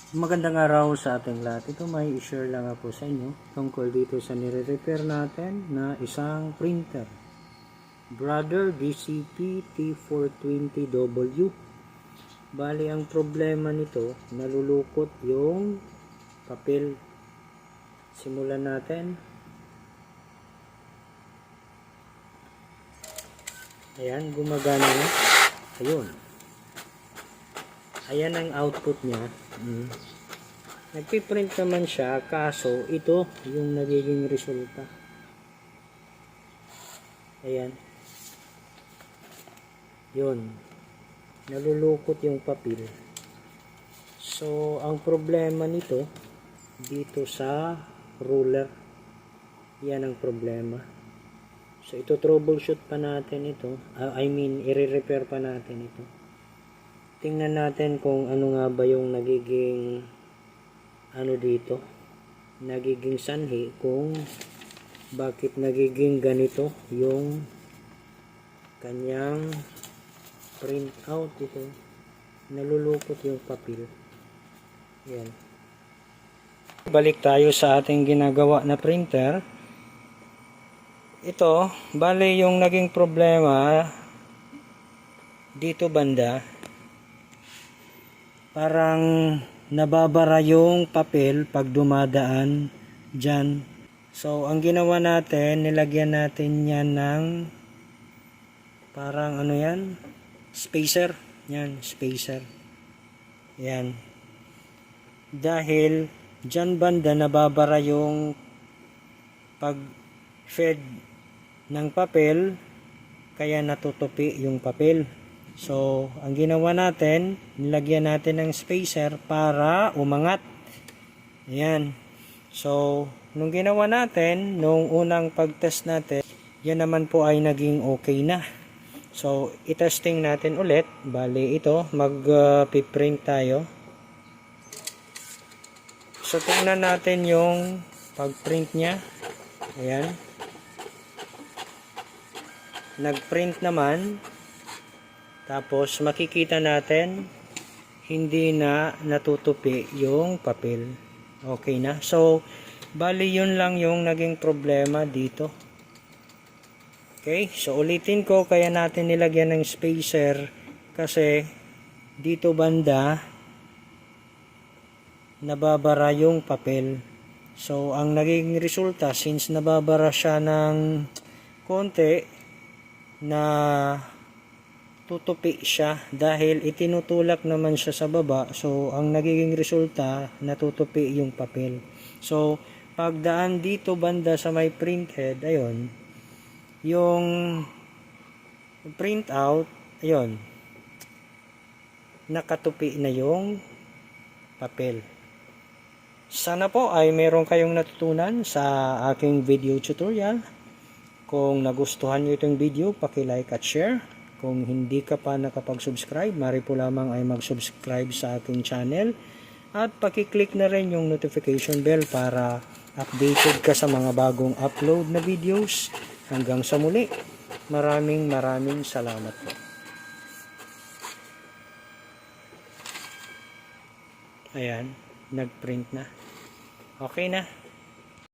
Magandang araw sa ating lahat. Ito may i-share lang ako sa inyo tungkol dito sa nire-repair natin na isang printer. Brother DCP T420W. Bali ang problema nito, nalulukot yung papel. Simulan natin. Ayan, gumagana na. Ayun. Ayan ang output niya. Nagpiprint naman siya, kaso ito yung nagiging resulta. Ayan. Yun. Nalulukot yung papel. So, ang problema nito, dito sa ruler. Yan ang problema. So, ito troubleshoot pa natin ito. I-repair pa natin ito. Tingnan natin kung ano nga ba yung nagiging dito, nagiging sanhi, kung bakit nagiging ganito yung kanyang print out. Ito, nalulukot yung papel. Yan. Balik tayo sa ating ginagawa na printer. Ito, bale yung naging problema dito banda, parang nababara yung papel pag dumadaan dyan. So, ang ginawa natin, nilagyan natin yan ng parang yan, spacer. Yan, spacer. Yan. Dahil dyan banda nababara yung pag-fed ng papel, kaya natutupi yung papel. So, ang ginawa natin, nilagyan natin ng spacer para umangat. Ayan. So, nung ginawa natin, nung unang pag-test natin, yan naman po ay naging okay na. So, itesting natin ulit. Bali, ito, mag-print tayo. So, tingnan natin yung pag-print niya. Ayan. Nag-print naman. Tapos makikita natin hindi na natutupi yung papel. Okay na. So, bali yun lang yung naging problema dito. Okay. So, ulitin ko, kaya natin nilagyan ng spacer kasi dito banda nababara yung papel. So, ang naging resulta, since nababara siya ng konti, na tutupi siya dahil itinutulak naman siya sa baba. So, ang nagiging resulta, natutupi yung papel. So, pagdaan dito banda sa may printhead, ayun, yung printout, ayun, nakatupi na yung papel. Sana po ay meron kayong natutunan sa aking video tutorial. Kung nagustuhan nyo itong video, paki-like at share. Kung hindi ka pa nakapag-subscribe, mari po lamang ay mag-subscribe sa aking channel. At paki-click na rin yung notification bell para updated ka sa mga bagong upload na videos. Hanggang sa muli, maraming salamat po. Ayan, nag-print na. Okay na.